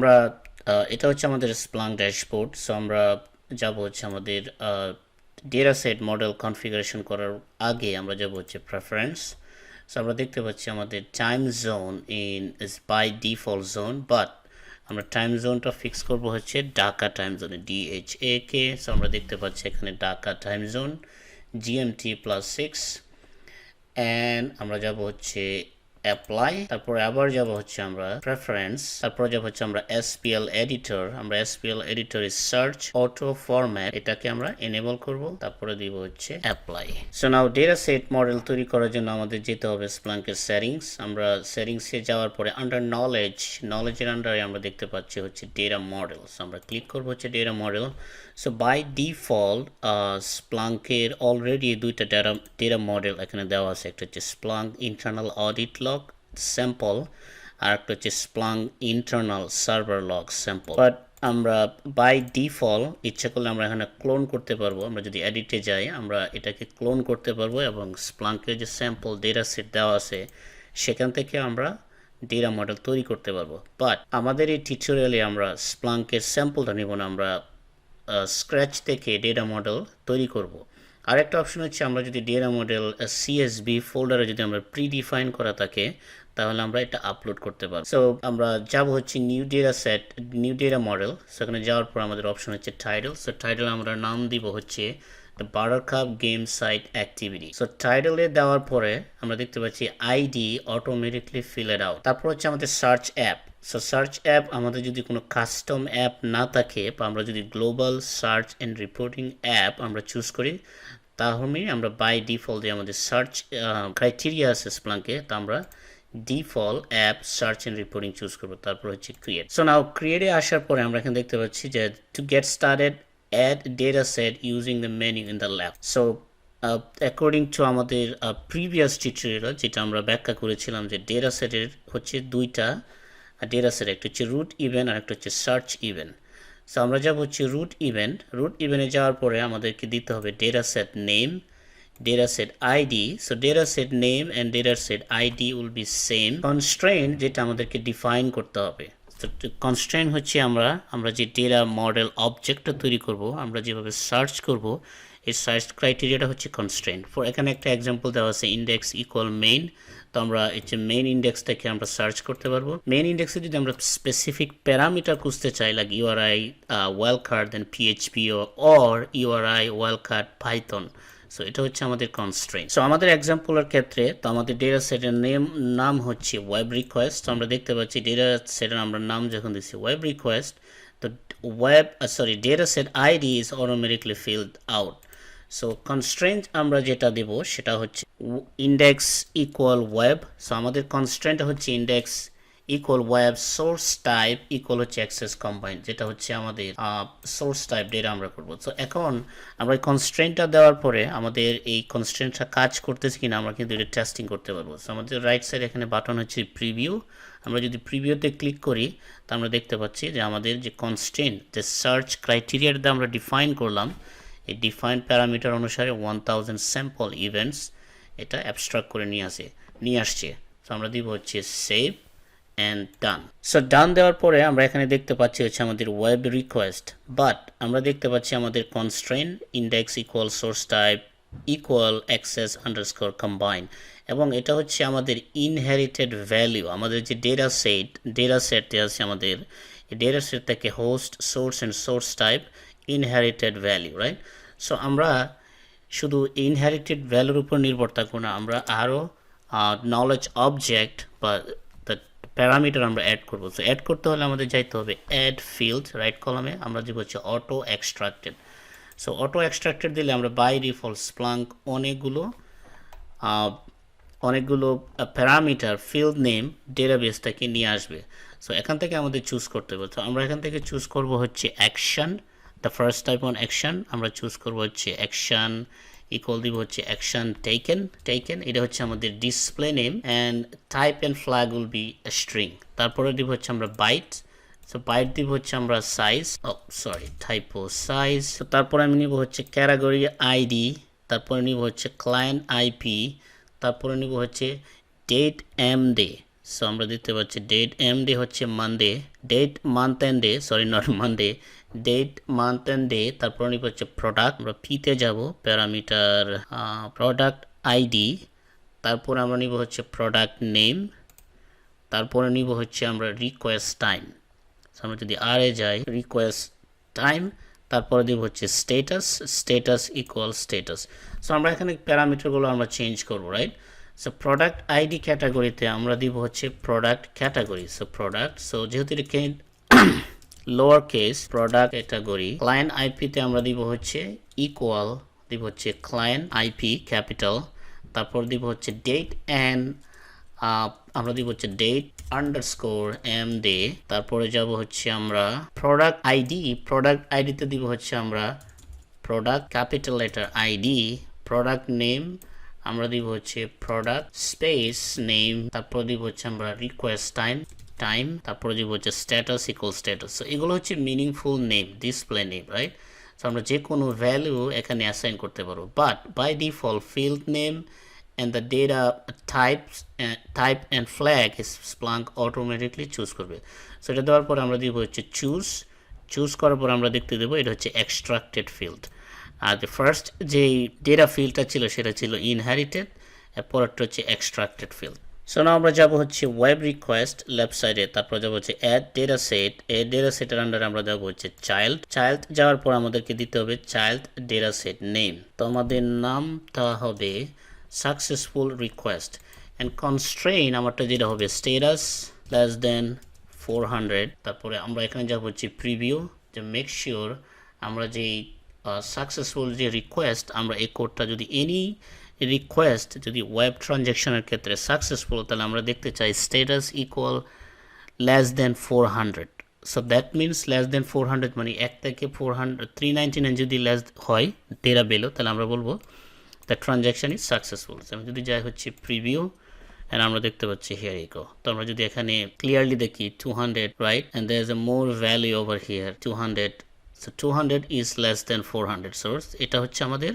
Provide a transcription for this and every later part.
আমরা এটা হচ্ছে আমাদের Splunk ড্যাশবোর্ড। সো আমরা যাব হচ্ছে আমাদের ডেটা সেট মডেল কনফিগারেশন করার আগে আমরা যাব হচ্ছে প্রেফারেন্স। সো আমরা দেখতে পাচ্ছি আমাদের time zone is by default zone, but আমরা টাইম জোনটা ফিক্স করব হচ্ছে ঢাকা টাইম জোনে DHA কে। সো আমরা দেখতে পাচ্ছি এখানে Dhaka time zone GMT+6 and আমরা যাব হচ্ছে অ্যাপ্লাই, তারপরে আবার যাব হচ্ছে আমরা প্রেফারেন্স, তারপরে যাব হচ্ছে আমরা SPL এডিটর। আমরা SPL এডিটরে সার্চ অটো ফরম্যাট এটাকে আমরা এনেবল করব, তারপরে দিব হচ্ছে apply. So now data set model তৈরি করার জন্য আমাদের যেতে হবে স্প্লাঙ্কের সেটিংস। আমরা সেটিংসে যাওয়ার পরে আন্ডার নলেজের আন্ডারে আমরা দেখতে পাচ্ছি হচ্ছে ডেটা মডেল। সো আমরা ক্লিক করব হচ্ছে data model. So by default স্প্লাঙ্কের অলরেডি দুইটা ডেটা মডেল এখানে দেওয়া আছে, একটা হচ্ছে Splunk internal audit log sample আর একটা হচ্ছে Splunk internal server log sample. But আমরা বাই ডিফল্ট ইচ্ছা করলে আমরা এখানে ক্লোন করতে পারবো। আমরা যদি এডিটে যাই আমরা এটাকে ক্লোন করতে পারবো এবং স্প্লাঙ্কের যে স্যাম্পল ডেটা সেট দেওয়া আছে সেখান থেকে আমরা ডেটা মডেল তৈরি করতে পারবো। বাট আমাদের এই টিউটোরিয়ালে আমরা স্প্লাঙ্কের স্যাম্পলটা নিব না, আমরা স্ক্র্যাচ থেকে ডেটা মডেল তৈরি করব। আরেকটা অপশন হচ্ছে আমরা যদি ডেটা মডেল CSV ফোল্ডারে যদি আমরা প্রিডিফাইন করা থাকে তাহলে আমরা এটা আপলোড করতে পারবো। সো আমরা যাব হচ্ছে নিউ ডেটা মডেল। সেখানে যাওয়ার পর আমাদের অপশন হচ্ছে টাইটেল। সো টাইটেল আমরা নাম দিব হচ্ছে buttercup game site activity. So টাইটেলে দেওয়ার পরে আমরা দেখতে পাচ্ছি আইডি অটোমেটিকলি ফিল আউট। তারপর হচ্ছে আমাদের search app. So search app আমাদের যদি কোনো কাস্টম অ্যাপ না থাকে বা আমরা যদি global search and reporting app আমরা চুজ করি তাহলে আমরা বাই ডিফল্ট যে আমাদের সার্চ ক্রাইটেরিয়া আছে স্প্লাঙ্কে তা আমরা default app search and reporting choose করবো। তারপর হচ্ছে ক্রিয়েট। সো নাও ক্রিয়েটে আসার পরে আমরা এখানে দেখতে পাচ্ছি যে to get started add data set using the menu in the left. So according to আমাদের প্রিভিয়াস টিউটোরিয়াল যেটা আমরা ব্যাখ্যা করেছিলাম যে ডেটা সেটের হচ্ছে দুইটা ডেটা সেট, একটা হচ্ছে রুট ইভেন্ট আর একটা হচ্ছে সার্চ ইভেন্ট। সো আমরা যাব হচ্ছে রুট ইভেন্টে যাওয়ার পরে আমাদেরকে দিতে হবে data set name, data set ID. So data set name and data set ID will be same. Constraint যেটা আমাদেরকে ডিফাইন করতে হবে। তো কনস্ট্রেন্ট হচ্ছে আমরা যে ডেটা মডেল অবজেক্টটা তৈরি করব, আমরা যেভাবে সার্চ করব এই সার্চ ক্রাইটেরিয়াটা হচ্ছে কনস্ট্রেন্ট। ফর এখানে একটা এক্সাম্পল দেওয়া আছে ইন্ডেক্স ইকুয়াল মেইন। তো আমরা এই যে মেইন ইন্ডেক্সটাকে আমরা সার্চ করতে পারবো। মেইন ইন্ডেক্সে যদি আমরা স্পেসিফিক প্যারামিটার খুঁজতে চাই like URI wildcard then PHP or URI wildcard Python, so এটা হচ্ছে আমাদের কনস্ট্রেন্ট। সো আমাদের এক্সাম্পলের ক্ষেত্রে তো আমাদের ডেটা সেটের নাম হচ্ছে ওয়েব রিকোয়েস্ট। তো আমরা দেখতে পাচ্ছি ডেটা সেটের আমরা নাম যখন দিচ্ছি ওয়েব রিকোয়েস্ট, তো data set ID is automatically filled out. So constraint আমরা যেটা দেব সেটা হচ্ছে ইন্ডেক্স ইকুয়াল ওয়েব। সো আমাদের কনস্ট্রেন্ট হচ্ছে index equal web, source type equal হচ্ছে অ্যাক্সেস কম্বাইন, যেটা হচ্ছে আমাদের সোর্স টাইপ ডেটা আমরা করবো। তো এখন আমরা এই কনস্ট্রেন্টটা দেওয়ার পরে আমাদের এই কনস্ট্রেন্টটা কাজ করতেছে কিনা আমরা কিন্তু এটা টেস্টিং করতে পারবো। সো আমাদের রাইট সাইড এখানে বাটন হচ্ছে প্রিভিউ। আমরা যদি প্রিভিউতে ক্লিক করি তা আমরা দেখতে পাচ্ছি যে আমাদের যে কনস্ট্রেন্ট যে সার্চ ক্রাইটেরিয়াটা আমরা ডিফাইন করলাম এই ডিফাইন প্যারামিটার অনুসারে 1000 স্যাম্পল ইভেন্টস এটা অ্যাবস্ট্রাক্ট করে নিয়ে আসছে। তো আমরা দিব হচ্ছে save and done. So done দেওয়ার পরে আমরা এখানে দেখতে পাচ্ছি হচ্ছে আমাদের ওয়েব রিকোয়েস্ট, বাট আমরা দেখতে পাচ্ছি আমাদের constraint index equal source type equal access underscore combine, এবং এটা হচ্ছে আমাদের ইনহেরিটেড ভ্যালু। আমাদের যে ডেটা সেট আছে আমাদের এই ডেটা সেট থেকে host source and source type inherited value, right? So আমরা শুধু ইনহেরিটেড ভ্যালুর উপর নির্ভর থাকবো না, আমরা আরও নলেজ অবজেক্ট বা প্যারামিটার আমরা অ্যাড করবো। সো অ্যাড করতে হলে আমাদের যাইতে হবে অ্যাড ফিল্ড, রাইট কলামে আমরা দিব হচ্ছে auto extracted. So auto extracted দিলে আমরা বাই ডিফল্ট স্প্লাঙ্ক অনেকগুলো প্যারামিটার ফিল্ড নেম ডেটাবেসটাকে নিয়ে আসবে। সো এখান থেকে আমাদের চুজ করতে হবে। তো আমরা এখান থেকে চুজ করব হচ্ছে action, the first type on action আমরা চুজ করব হচ্ছে অ্যাকশন ইকুয়াল দিব হচ্ছে অ্যাকশন টেকেন, এটা হচ্ছে আমাদের display name and type and flag will be string. তারপরে দিব হচ্ছে আমরা বাইট। সো বাইট দিব হচ্ছে আমরা সাইজ, সাইজ। তো তারপরে আমি নিব হচ্ছে ক্যাটাগরি আইডি, তারপরে নিব হচ্ছে ক্লায়েন্ট IP, তারপরে নিব হচ্ছে ডেট ডে। সো আমরা দেখতে পাচ্ছি ডেট এমডে হচ্ছে Monday, date month and day, sorry not Monday, date month and day. তারপর নিব হচ্ছে প্রোডাক্ট, আমরা পিতে যাব, প্যারামিটার প্রোডাক্ট আইডি, তারপর আমরা নিব হচ্ছে প্রোডাক্ট নেম, তারপরে নিব হচ্ছে আমরা রিকোয়েস্ট টাইম। আমরা যদি আর এ যাই রিকোয়েস্ট টাইম, তারপরে দিব হচ্ছে status, status equal status. So আমরা এখানে প্যারামিটারগুলো আমরা চেঞ্জ করব, রাইট? সো প্রোডাক্ট আইডি ক্যাটাগরিতে আমরা দিব হচ্ছে product category, so product, so যেহেতু এটা lower case product category. Client আইপিতে আমরা দিব হচ্ছে ইকুয়াল, দিব হচ্ছে ক্লায়েন্ট আইপি ক্যাপিটাল, তারপর দিব হচ্ছে ডেট অ্যান্ড আমরা দিব হচ্ছে ডেট আন্ডারস্কোর এম ডে, তারপরে যাব হচ্ছে আমরা প্রোডাক্ট আইডি, প্রোডাক্ট আইডিতে দিব হচ্ছে আমরা product capital letter ID, product name আমরা দিব হচ্ছে প্রোডাক্ট স্পেস নেম, তারপর দিব হচ্ছে আমরা রিকোয়েস্ট টাইম, তারপরে দিব হচ্ছে স্ট্যাটাস ইকুয়াল স্ট্যাটাস। সো এগুলো হচ্ছে meaningful name, display name, right? So আমরা যে কোনো ভ্যালু এখানে অ্যাসাইন করতে পারবো, but by default field name and the data type and flag is Splunk automatically choose করবে। সো এটা দেওয়ার পর আমরা দিব হচ্ছে চুজ করার পর আমরা দেখতে দেবো এটা হচ্ছে এক্সট্রাক্টেড ফিল্ড। আর the ফার্স্ট যে ডেটা ফিল্ডটা ছিল সেটা ছিল ইনহেরিটেড, এরপরটা হচ্ছে এক্সট্রাক্টেড ফিল্ড। সো না আমরা যাব হচ্ছে ওয়েব রিকোয়েস্ট লেফট সাইডে, তারপর যাব হচ্ছে অ্যাড ডেটা সেট, এই ডেটা সেটের আন্ডারে আমরা যাব হচ্ছে চাইল্ড যাওয়ার পর আমাদেরকে দিতে হবে চাইল্ড ডেটা সেট নেম, তো আমাদের নামটা হবে সাকসেসফুল রিকোয়েস্ট অ্যান্ড কনস্ট্রেইন আমারটা যেটা হবে স্ট্যাটাস লেস দেন 400। তারপরে আমরা এখানে যাব হচ্ছে প্রিভিউ, যে মেক শিওর আমরা যেই সাকসেসফুল যে রিকোয়েস্ট, আমরা এই কোডটা যদি এনি রিকোয়েস্ট যদি ওয়েব ট্রানজ্যাকশনের ক্ষেত্রে সাকসেসফুল, তাহলে আমরা দেখতে চাই status equal less than 400। So that means less than 400 মানে 1 থেকে 400 399 যদি লেস হয় ডেটা বেলো, তাহলে আমরা বলবো the transaction is successful। আমি যদি যাই হচ্ছে প্রিভিউ and আমরা দেখতে পাচ্ছি here you go। তো আমরা যদি এখানে ক্লিয়ারলি দেখি 200, right, and there is a more value over here 200, so 200 is less than 400, so এটা হচ্ছে আমাদের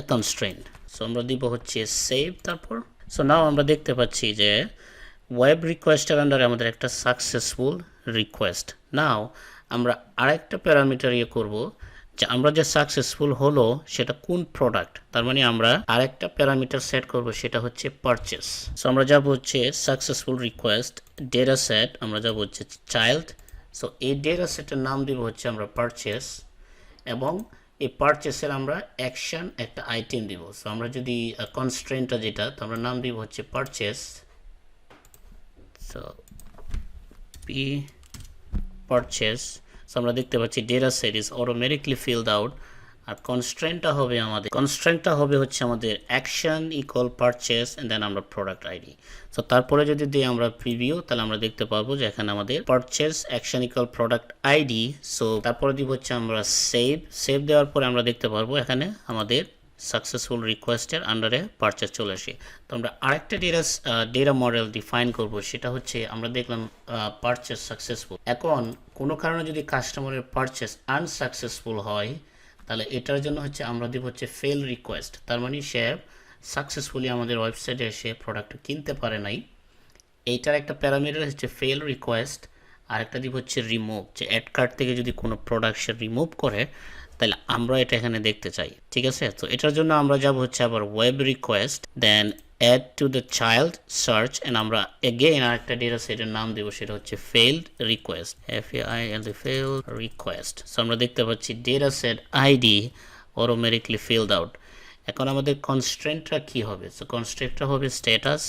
a constraint। so আমরা দিব হচ্ছে save, তারপর so now আমরা দেখতে পাচ্ছি যে ওয়েব রিকোয়েস্টের আন্ডারে আমাদের একটা সাকসেসফুল রিকোয়েস্ট। নাও আমরা আরেকটা প্যারামিটার ইয়ে করব যে আমরা যে সাকসেসফুল হলো সেটা কোন প্রোডাক্ট, তার মানে আমরা আরেকটা প্যারামিটার সেট করব, সেটা হচ্ছে পারচেস। সো আমরা যাব হচ্ছে সাকসেসফুল রিকোয়েস্ট ডেটা সেট, আমরা যাব হচ্ছে চাইল্ড, সো এই ডেটা সেটের নাম দিব হচ্ছে আমরা পারচেস, এবং এই পারচেসের আমরা অ্যাকশন একটা আইটেম দিব। সো আমরা যদি কনস্ট্রেন্টটা যেটা, তো আমরা নাম দিব হচ্ছে purchase, so P purchase. So আমরা দেখতে পাচ্ছি data set is automatically filled out, আর কনস্ট্রেন্টটা হবে হচ্ছে আমাদের action equal purchase and then আমরা প্রোডাক্ট আইডি। সো তারপরে যদি দিই আমরা প্রিভিউ, তাহলে আমরা দেখতে পাবো যে এখানে আমাদের purchase action equal product ID. So তারপরে দিব হচ্ছে আমরা সেভ দেওয়ার পরে আমরা দেখতে পারবো এখানে আমাদের সাকসেসফুল রিকোয়েস্টের আন্ডারে পারচেস চলে আসে। তো আমরা আরেকটা ডেটা মডেল ডিফাইন করব, সেটা হচ্ছে আমরা দেখলাম পারচেস সাকসেসফুল। এখন কোনো কারণে যদি কাস্টমারের পারচেস আনসাকসেসফুল হয়, তাহলে এটার জন্য হচ্ছে আমরা দিব হচ্ছে ফেল রিকোয়েস্ট, তার মানে সে সাকসেসফুলি আমাদের ওয়েবসাইটে এসে প্রোডাক্ট কিনতে পারে নাই। এইটার একটা প্যারামিটার হচ্ছে ফেল রিকোয়েস্ট, আর একটা দিব হচ্ছে রিমুভ, যে অ্যাড কার্ট থেকে যদি কোনো প্রোডাক্ট সে রিমুভ করে তাহলে আমরা এটা এখানে দেখতে চাই, ঠিক আছে? তো এটার জন্য আমরা যাব হচ্ছে আবার web request, then add to the child search, and আমরা এগেইন আরেকটা ডেটা সেটের নাম দেবো, সেটা হচ্ছে failed request, FAILD failed request. So আমরা দেখতে পাচ্ছি data set ID automatically filled out. এখন আমাদের কনস্ট্রেন্টটা কি হবে? সো কনস্ট্রেন্টটা হবে স্ট্যাটাস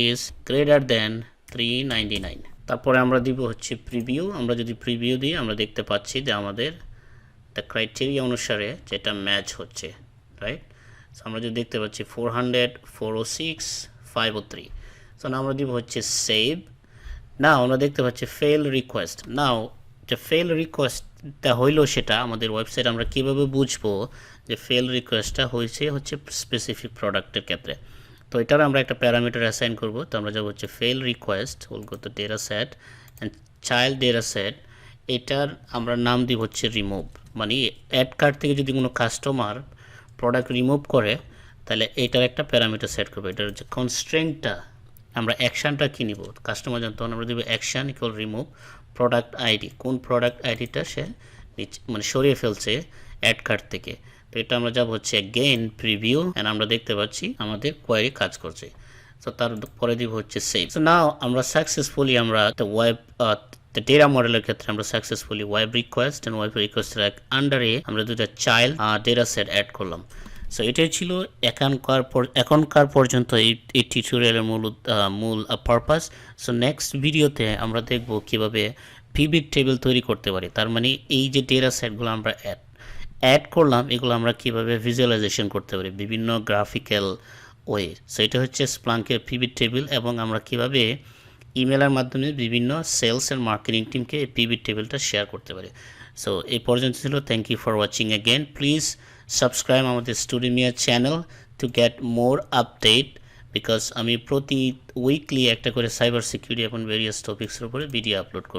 ইজ গ্রেটার দেন 399। তারপরে আমরা দিব হচ্ছে প্রিভিউ, আমরা যদি প্রিভিউ দিই আমরা দেখতে পাচ্ছি যে আমাদের ক্রাইটেরিয়া অনুসারে যেটা ম্যাচ হচ্ছে, রাইট? সো আমরা যদি দেখতে পাচ্ছি 400, 406, 503। সো না আমরা দিব হচ্ছে সেভ। নাও আমরা দেখতে পাচ্ছি ফেল রিকোয়েস্ট। নাও যে ফেল রিকোয়েস্টটা হইলো সেটা আমাদের ওয়েবসাইট আমরা কীভাবে বুঝবো যে ফেল রিকোয়েস্টটা হচ্ছে স্পেসিফিক প্রোডাক্টের ক্ষেত্রে? তো এটার আমরা একটা প্যারামিটার অ্যাসাইন করব। তো আমরা যাব হচ্ছে fail request will go to data set and child data set, এটার আমরা নাম দিব হচ্ছে রিমুভ, মানে অ্যাড কার্ট থেকে যদি কোনো কাস্টমার প্রোডাক্ট রিমুভ করে তাহলে এটার একটা প্যারামিটার সেট করবো। এটার হচ্ছে কনস্ট্রেন্টটা আমরা অ্যাকশানটা কী নিব, কাস্টমার জানতো আমরা দেবো action equal remove product ID, কোন প্রোডাক্ট আইডিটা সে মানে সরিয়ে ফেলছে অ্যাড কার্ড থেকে। তো এটা আমরা যাব হচ্ছে গেইন প্রিভিউ অ্যান্ড আমরা দেখতে পাচ্ছি আমাদের কোয়ারি কাজ করছে। তো তারপরে দিব হচ্ছে সেভ। সো নাও আমরা সাকসেসফুলি আমরা একটা ওয়েব ডেটা মডেলের ক্ষেত্রে আমরা successfully web request and web রিকোয়েস্টের আন্ডারে আমরা দুটো চাইল্ড ডেটা সেট অ্যাড করলাম। সো এটাই ছিল এখনকার পর্যন্ত এই টিউটোরিয়ালের মূল পারপাস। সো নেক্সট ভিডিওতে আমরা দেখব কিভাবে পিভিট টেবিল তৈরি করতে পারি। তার মানে এই যে ডেটা সেটগুলো আমরা অ্যাড করলাম এগুলো আমরা কিভাবে ভিজুয়ালাইজেশন করতে পারি বিভিন্ন গ্রাফিক্যাল ওয়ে। সো এটা হচ্ছে স্প্লাঙ্কের পিভিট টেবিল এবং আমরা কিভাবে ইমেলের মাধ্যমে বিভিন্ন সেলস অ্যান্ড মার্কেটিং টিমকে এই পিভিট টেবিলটা শেয়ার করতে পারি। সো এই পর্যন্ত ছিল। Thank you for watching again. Please subscribe আমাদের Studymia channel to get more update, because আমি প্রতি উইকলি একটা করে সাইবার সিকিউরিটি এবং ভেরিয়াস টপিক্সের উপরে ভিডিও আপলোড করি।